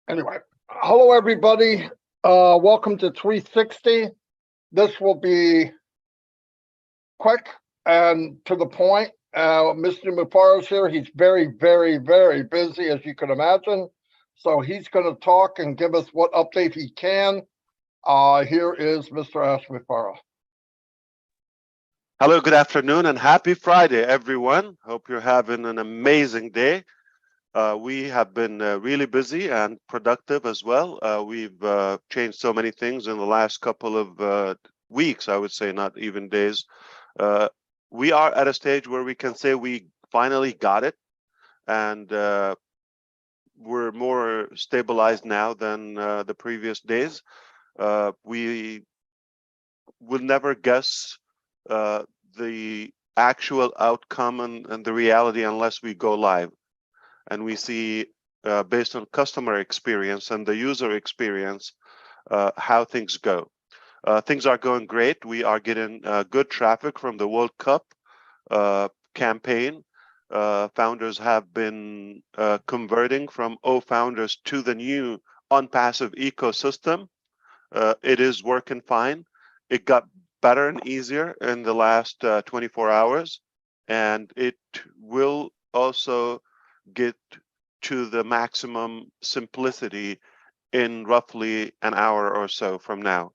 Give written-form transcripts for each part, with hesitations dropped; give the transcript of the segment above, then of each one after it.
Anyway, hello everybody. Welcome to 360. This will be quick and to the point. Mr. Mufareh is here. He's very, very, very busy, as you can imagine. So he's going to talk and give us what update he can. Here is Mr. Ash Mufareh. Hello, good afternoon, and happy Friday, everyone. Hope you're having an amazing day. We have been really busy and productive as well. We've changed so many things in the last couple of weeks, I would say, not even days. We are at a stage where we can say we finally got it, and we're more stabilized now than the previous days. We will never guess the actual outcome and the reality unless we go live and we see based on customer experience and the user experience how things go. Things are going great. We are getting good traffic from the World Cup campaign. Founders have been converting from founders to the new ONPASSIVE ecosystem. It is working fine. It got better and easier in the last 24 hours, and it will also get to the maximum simplicity in roughly an hour or so from now.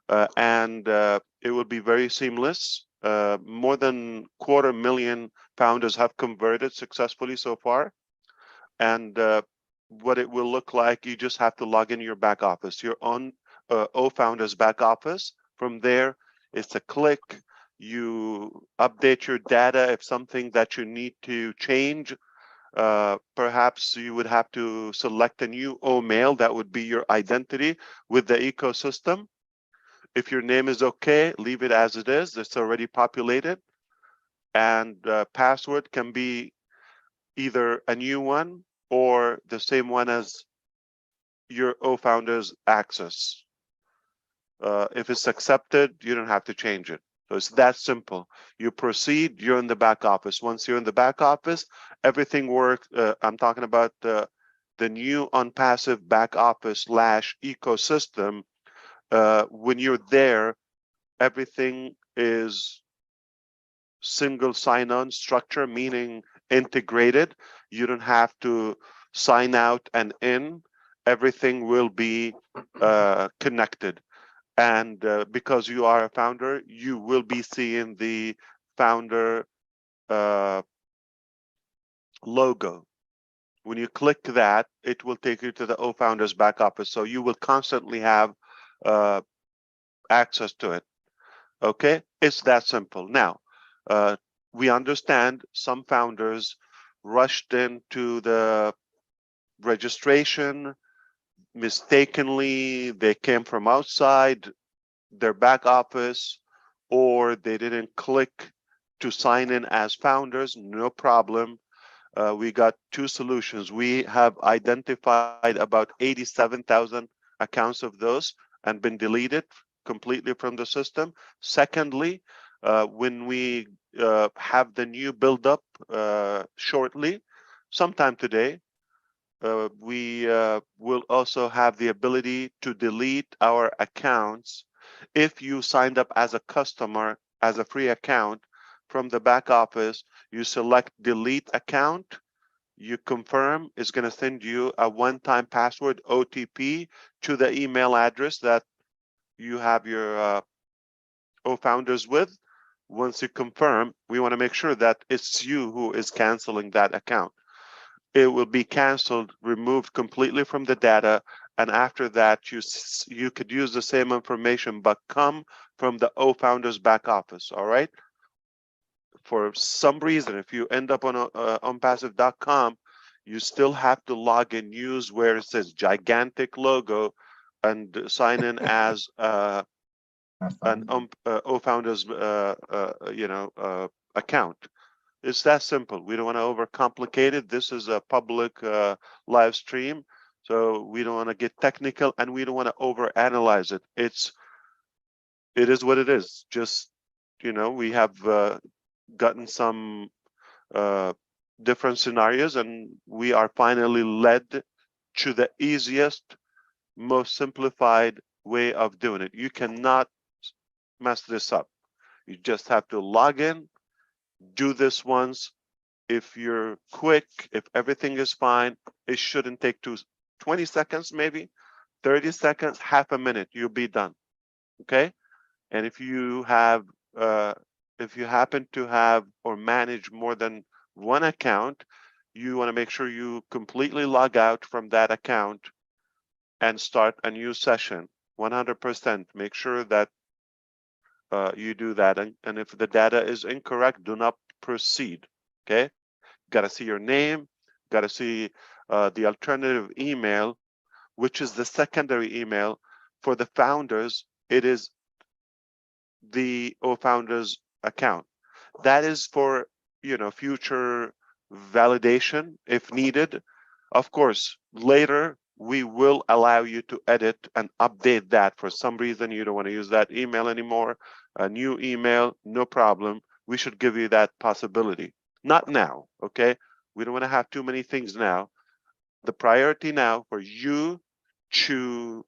And it will be very seamless. More than 250,000 founders have converted successfully so far. And what it will look like, you just have to log in your back office, your own founders back office. From there, it's a click. You update your data if something that you need to change. Perhaps you would have to select a new mail that would be your identity with the ecosystem. If your name is okay, leave it as it is. It's already populated. And password can be either a new one or the same one as your founders access. If it's accepted, you don't have to change it. So it's that simple. You proceed, you're in the back office. Once you're in the back office, everything works. I'm talking about the new ONPASSIVE back office / ecosystem. When you're there, everything is single sign-on structure, meaning integrated. You don't have to sign out and in. Everything will be connected. And because you are a founder, you will be seeing the founder logo. When you click that, it will take you to the founders back office. So you will constantly have access to it. Okay, it's that simple. Now, we understand some founders rushed into the registration mistakenly. They came from outside their back office, or they didn't click to sign in as founders. No problem. We got two solutions. We have identified about 87,000 accounts of those and been deleted completely from the system. Secondly, when we have the new build up shortly, sometime today, we will also have the ability to delete our accounts. If you signed up as a customer, as a free account from the back office, you select delete account, you confirm, it's going to send you a one-time password OTP to the email address that you have your founders with. Once you confirm, we want to make sure that it's you who is canceling that account. It will be canceled, removed completely from the data, and after that, you could use the same information, but come from the founders back office. All right. For some reason, if you end up on ONPASSIVE.com, you still have to log in, use where it says gigantic logo, and sign in as an founders account. It's that simple. We don't want to overcomplicate it. This is a public live stream. So we don't want to get technical, and we don't want to overanalyze it. It is what it is. Just, we have gotten some different scenarios, and we are finally led to the easiest, most simplified way of doing it. You cannot mess this up. You just have to log in, do this once. If you're quick, if everything is fine, it shouldn't take 20 seconds, maybe 30 seconds, half a minute, you'll be done. Okay. And if you happen to have or manage more than one account, you want to make sure you completely log out from that account and start a new session. 100%. Make sure that you do that. And if the data is incorrect, do not proceed. Okay. Got to see your name. Got to see the alternative email, which is the secondary email for the founders. It is the founders account. That is for future validation if needed. Of course, later we will allow you to edit and update that. For some reason you don't want to use that email anymore, a new email, no problem. We should give you that possibility. Not now, okay? We don't want to have too many things now. The priority now for you to,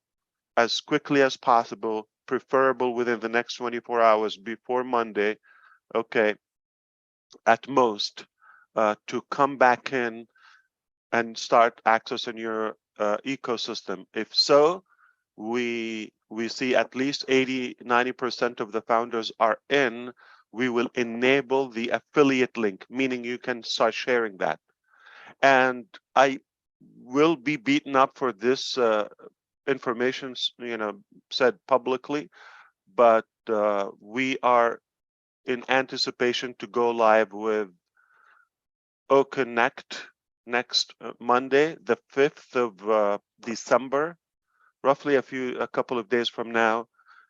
as quickly as possible, preferable within the next 24 hours before Monday, okay, at most, to come back in and start accessing your ecosystem. If so, we see at least 80-90% of the founders are in. We will enable the affiliate link, meaning you can start sharing that. And I will be beaten up for this information, said publicly, but we are in anticipation to go live with OConnect next Monday, the 5th of December, roughly a couple of days from now.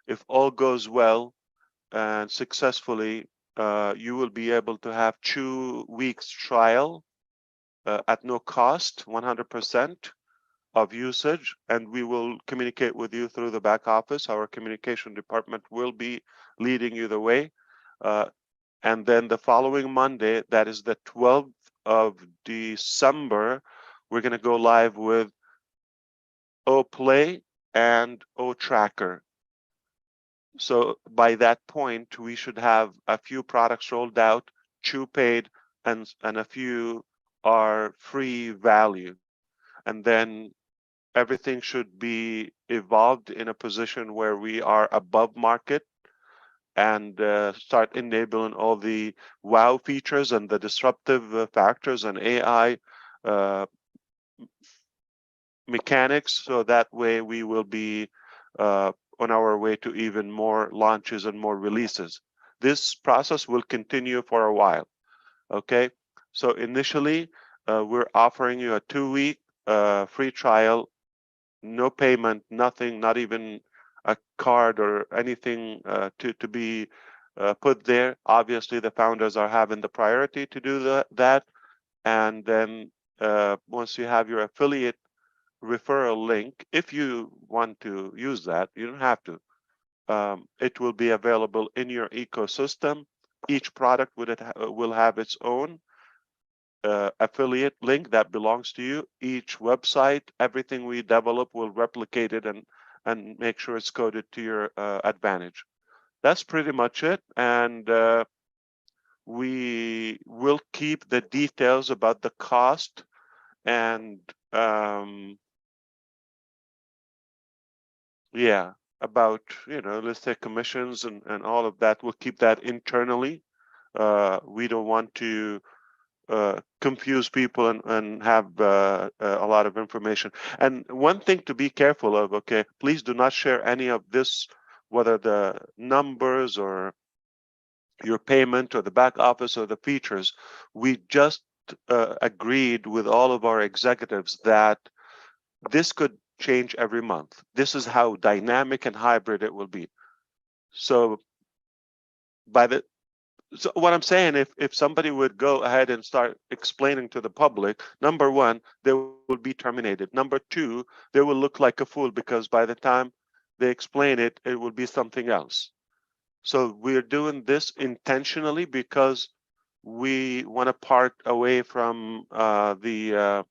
If all goes well and successfully, you will be able to have 2 weeks trial at no cost, 100% of usage, and we will communicate with you through the back office. Our communication department will be leading you the way. And then the following Monday, that is the 12th of December, we're going to go live with OPlay and OTracker. So by that point, we should have a few products rolled out, 2 paid, and a few are free value. And then everything should be evolved in a position where we are above market and start enabling all the wow features and the disruptive factors and AI mechanics. So that way we will be on our way to even more launches and more releases. This process will continue for a while. Okay, so initially we're offering you a 2-week free trial, no payment, nothing, not even a card or anything to be put there. Obviously, the founders are having the priority to do that. And then once you have your affiliate referral link, if you want to use that, you don't have to. It will be available in your ecosystem. Each product will have its own affiliate link that belongs to you. Each website, everything we develop will replicate it and make sure it's coded to your advantage. That's pretty much it. And we will keep the details about the cost and yeah, about, let's say commissions and all of that. We'll keep that internally. We don't want to confuse people and have a lot of information. And one thing to be careful of, okay, please do not share any of this, whether the numbers or your payment or the back office or the features. We just agreed with all of our executives that this could change every month. This is how dynamic and hybrid it will be. So by the So what I'm saying, if somebody would go ahead and start explaining to the public, number one, they will be terminated. Number two, they will look like a fool because by the time they explain it, it will be something else. So we're doing this intentionally because we want to part away from the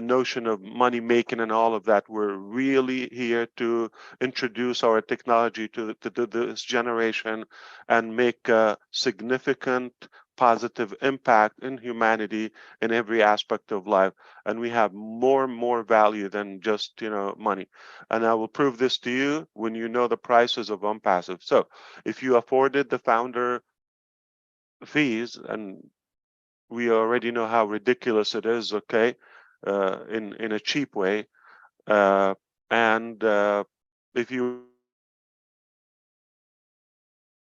notion of money making and all of that. We're really here to introduce our technology to this generation and make a significant positive impact in humanity in every aspect of life. And we have more and more value than just money. And I will prove this to you when you know the prices of ONPASSIVE. So if you afforded the founder fees, and we already know how ridiculous it is, okay, in a cheap way, and if you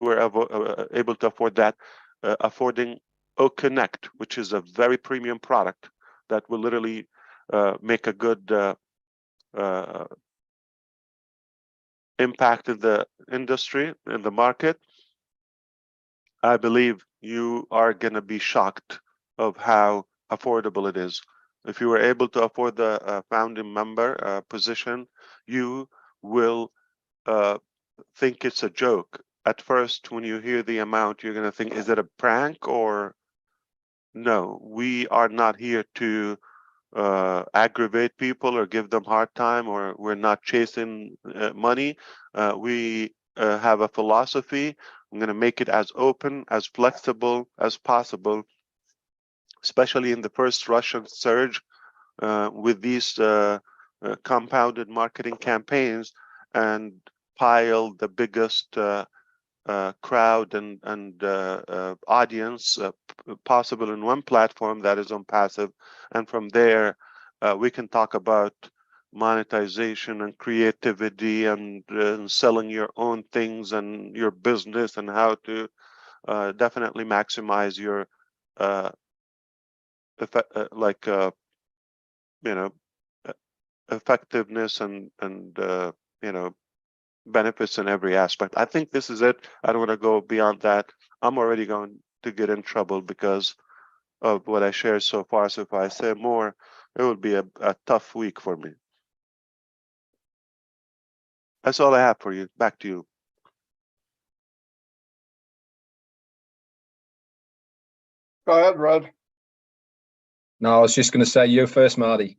were able to afford that, affording OConnect, which is a very premium product that will literally make a good impact in the industry, in the market, I believe you are going to be shocked of how affordable it is. If you were able to afford the founding member position, you will think it's a joke. At first, when you hear the amount, you're going to think, is it a prank or no? We are not here to aggravate people or give them hard time, or we're not chasing money. We have a philosophy. I'm going to make it as open, as flexible as possible, especially in the first Russian surge with these compounded marketing campaigns, and pile the biggest crowd and audience possible in one platform, that is ONPASSIVE, and from there we can talk about monetization and creativity and selling your own things and your business and how to definitely maximize your like you know effectiveness and benefits in every aspect. I think this is it. I don't want to go beyond that. I'm already going to get in trouble because of what I shared so far. So if I say more, it will be a tough week for me. That's all I have for you. Back to you. Go ahead, Red. No, I was just going to say you first, Marty.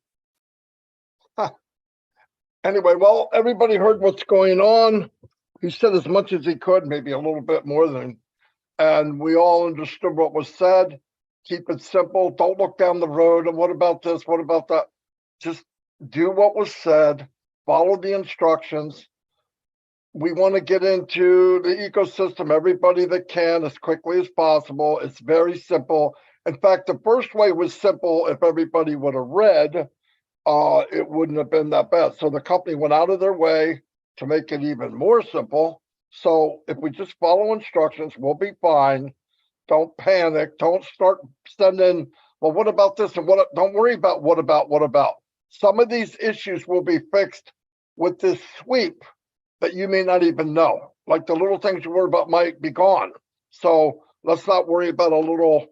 Anyway, well, everybody heard what's going on. He said as much as he could, maybe a little bit more than, and we all understood what was said. Keep it simple. Don't look down the road and what about this? What about that? Just do what was said. Follow the instructions. We want to get into the ecosystem, everybody that can, as quickly as possible. It's very simple. In fact, the first way was simple. If everybody would have read, it wouldn't have been that bad. So the company went out of their way to make it even more simple. So if we just follow instructions, we'll be fine. Don't panic. Don't start sending, well, what about this? And what? Don't worry about what about. Some of these issues will be fixed with this sweep that you may not even know. Like the little things you worry about might be gone. So let's not worry about a little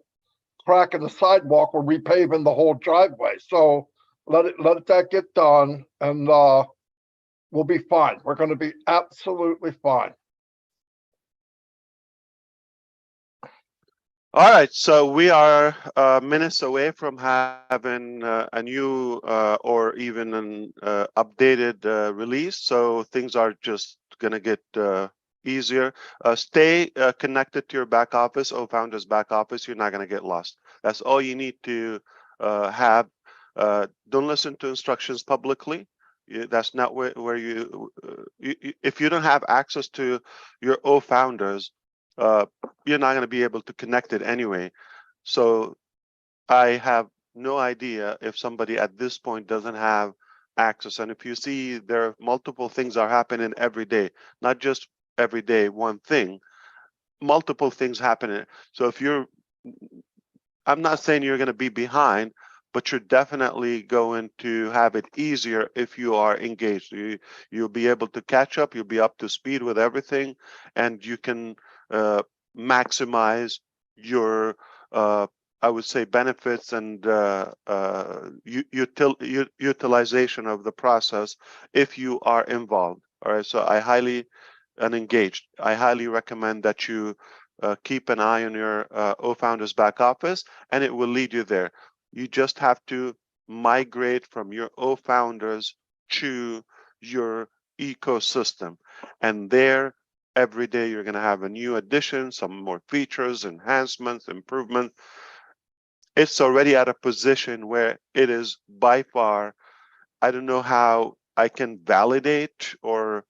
crack in the sidewalk or repaving the whole driveway. So let that get done, and we'll be fine. We're going to be absolutely fine. All right, so we are minutes away from having a new or even an updated release. So things are just going to get easier. Stay connected to your back office, Founders back office. You're not going to get lost. That's all you need to have. Don't listen to instructions publicly. That's not where you if you don't have access to your Founders, you're not going to be able to connect it anyway. So I have no idea if somebody at this point doesn't have access. And if you see there are multiple things are happening every day, not just every day one thing, multiple things happening. So if you're, I'm not saying you're going to be behind, but you're definitely going to have it easier if you are engaged. You'll be able to catch up, you'll be up to speed with everything, and you can maximize your, I would say, benefits and utilization of the process if you are involved. All right, so I highly and engaged. I highly recommend that you keep an eye on your O-Founders back office, and it will lead you there. You just have to migrate from your O-Founders to your ecosystem, and there every day you're going to have a new addition, some more features, enhancements, improvement. It's already at a position where it is by far, I don't know how I can validate or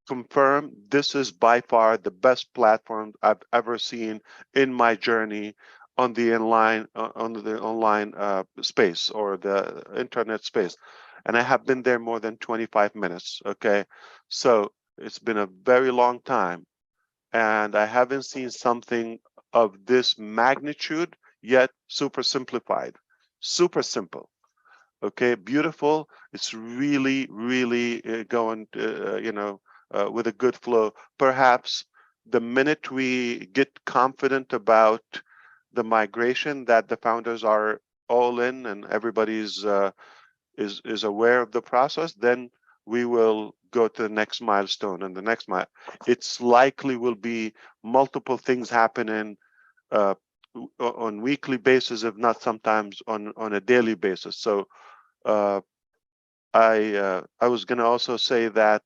confirm, this is by far the best platform I've ever seen in my journey on the online space or the internet space, and I have been there more than 25 minutes. Okay, so it's been a very long time, and I haven't seen something of this magnitude yet. Super simplified, super simple. Okay, beautiful. It's really, really going, with a good flow. Perhaps the minute we get confident about the migration, that the founders are all in and everybody's is aware of the process, then we will go to the next milestone and the next mile. It's likely will be multiple things happening on weekly basis, if not sometimes on a daily basis. So I was going to also say that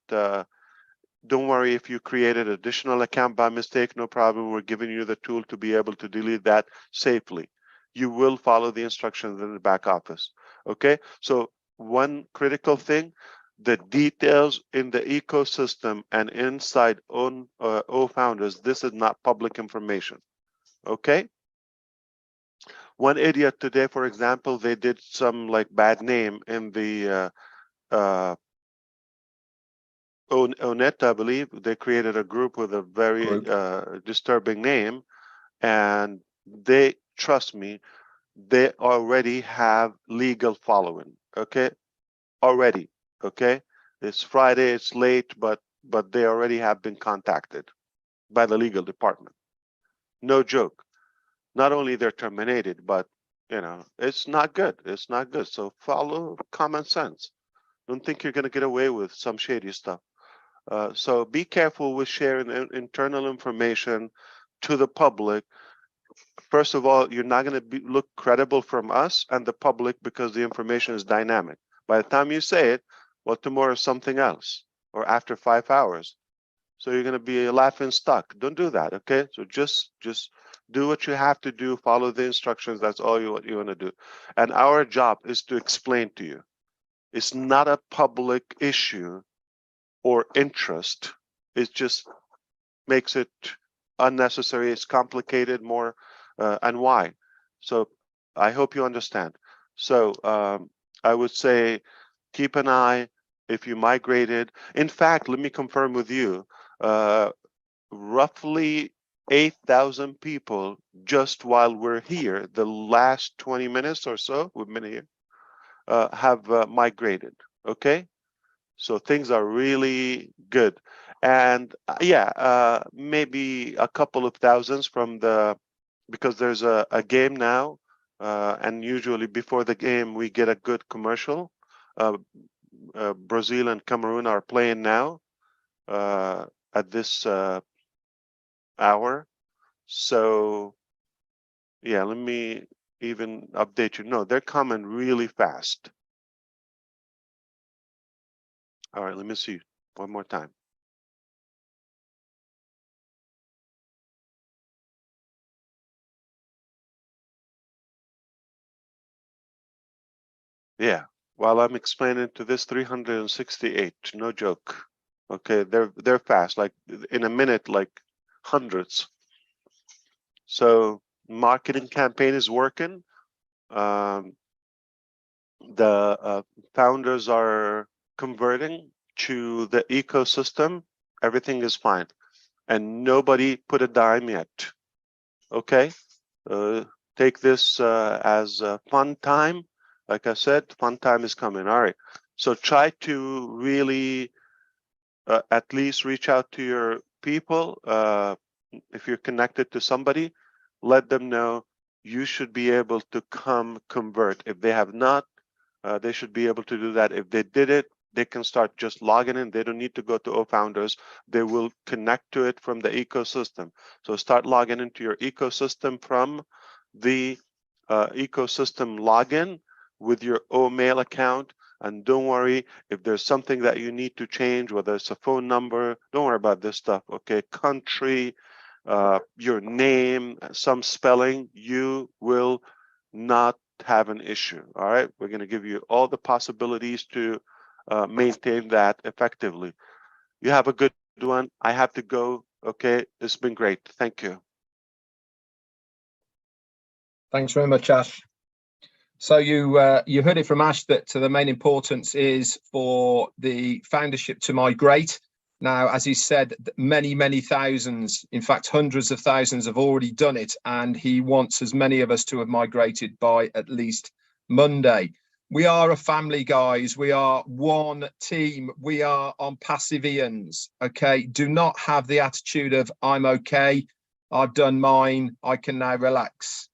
don't worry if you created an additional account by mistake, no problem. We're giving you the tool to be able to delete that safely. You will follow the instructions in the back office. Okay, so one critical thing, the details in the ecosystem and inside O-Founders, this is not public information. Okay, one idiot today, for example, they did some like bad name in the ONET, I believe. They created a group with a very disturbing name, and they, trust me, they already have legal following. Okay, already. Okay, it's Friday, it's late, but they already have been contacted by the legal department. No joke. Not only they're terminated, but it's not good. It's not good. So follow common sense. Don't think you're going to get away with some shady stuff. So be careful with sharing internal information to the public. First of all, you're not going to look credible from us and the public because the information is dynamic. By the time you say it, well, tomorrow is something else, or after 5 hours. So you're going to be a laughing stock. Don't do that, okay? So just do what you have to do. Follow the instructions. That's all you want to do. And our job is to explain to you. It's not a public issue or interest. It just makes it unnecessary. It's complicated more, and why. So I hope you understand. So I would say keep an eye if you migrated. In fact, let me confirm with you, roughly 8,000 people just while we're here, the last 20 minutes or so we've been here, have migrated. Okay, so things are really good. And maybe a couple of thousands from because there's a game now, and usually before the game we get a good commercial. Brazil and Cameroon are playing now at this hour. So yeah, let me even update you. No, they're coming really fast. All right, let me see one more time. Yeah, while I'm explaining to this 368, no joke. Okay, they're fast, like in a minute, like hundreds. So marketing campaign is working. The founders are converting to the ecosystem. Everything is fine, and nobody put a dime yet. Okay, take this as a fun time. Like I said, fun time is coming. All right, so try to really at least reach out to your people. if you're connected to somebody, let them know you should be able to come convert. If they have not, they should be able to do that. If they did it, they can start just logging in. They don't need to go to OFounders. They will connect to it from the ecosystem. So start logging into your ecosystem from the ecosystem login with your OMail account. And don't worry, if there's something that you need to change, whether it's a phone number, don't worry about this stuff, okay? Country, your name, some spelling, you will not have an issue, all right? We're gonna give you all the possibilities to maintain that effectively. You have a good one. I have to go, okay? It's been great, thank you. Thanks very much, Ash. So you heard it from Ash that the main importance is for the foundership to migrate. Now, as he said, many thousands, in fact, hundreds of thousands have already done it, and he wants as many of us to have migrated by at least Monday. We are a family, guys. We are one team. We are ONPASSIVEians, okay? Do not have the attitude of, I'm okay, I've done mine, I can now relax.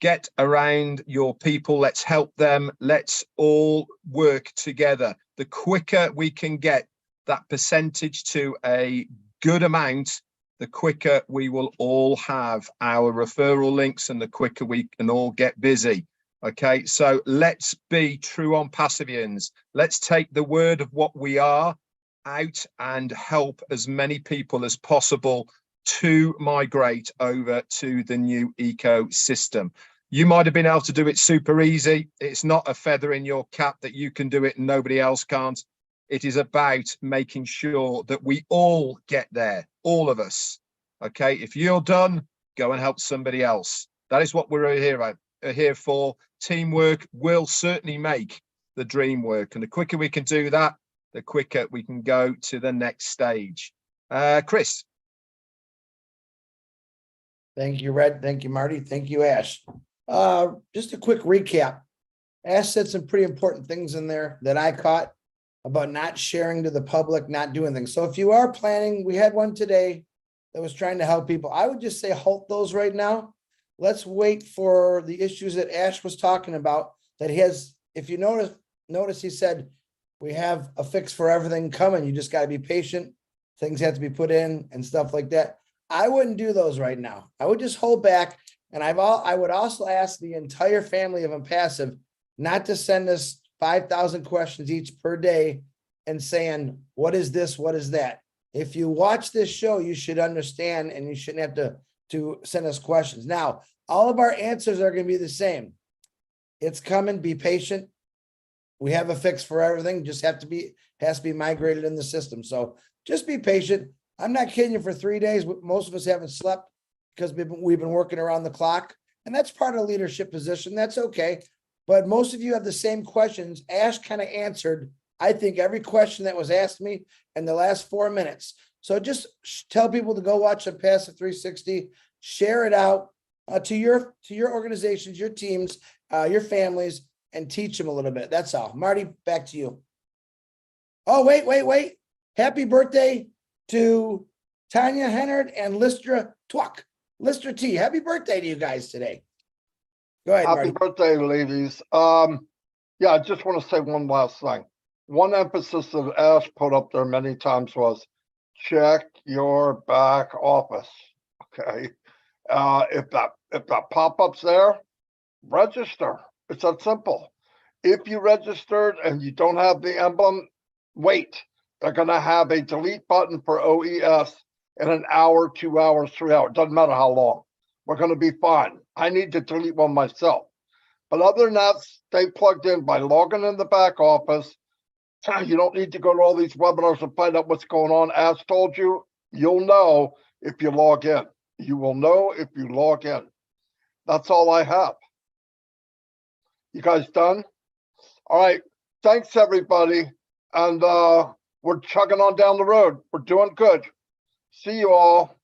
Get around your people. Let's help them. Let's all work together. The quicker we can get that percentage to a good amount, the quicker we will all have our referral links and the quicker we can all get busy. Okay, so let's be true ONPASSIVEians. Let's take the word of what we are out and help as many people as possible to migrate over to the new ecosystem. You might have been able to do it super easy. It's not a feather in your cap that you can do it and nobody else can't. It is about making sure that we all get there, all of us. Okay, if you're done, go and help somebody else. That is what we're here for. Teamwork will certainly make the dream work. And the quicker we can do that, the quicker we can go to the next stage. Chris. Thank you, Red. Thank you, Marty. Thank you, Ash. Just a quick recap. Ash said some pretty important things in there that I caught about not sharing to the public, not doing things. So if you are planning, we had one today that was trying to help people. I would just say halt those right now. Let's wait for the issues that Ash was talking about that he has. If you notice he said, we have a fix for everything coming. You just got to be patient. Things have to be put in and stuff like that. I wouldn't do those right now. I would just hold back. And I would also ask the entire family of ONPASSIVE not to send us 5,000 questions each per day and saying, what is this? What is that? If you watch this show, you should understand and you shouldn't have to send us questions. Now, all of our answers are going to be the same. It's coming. Be patient. We have a fix for everything. Just has to be migrated in the system. So just be patient. I'm not kidding you. For 3 days, most of us haven't slept because we've been working around the clock, and that's part of the leadership position. That's okay. But most of you have the same questions. Ash kind of answered, I think, every question that was asked me in the last 4 minutes. So just tell people to go watch ONPASSIVE 360, share it out to your organizations, your teams, your families, and teach them a little bit. That's all. Marty, back to you. Oh, wait. Happy birthday to Tanya Hennard and Listra Twuck. Listra T, happy birthday to you guys today. Go ahead, Happy Marty. birthday, ladies. Yeah, I just want to say one last thing. One emphasis that Ash put up there many times was check your back office. Okay. If that pop-up's there, register. It's that simple. If you registered and you don't have the emblem, wait. They're going to have a delete button for OES in an hour, 2 hours, 3 hours. Doesn't matter how long. We're going to be fine. I need to delete one myself. But other than that, stay plugged in by logging in the back office. You don't need to go to all these webinars and find out what's going on. As told you, you'll know if you log in. You will know if you log in. That's all I have. You guys done? All right. Thanks, everybody. And we're chugging on down the road. We're doing good. See you all.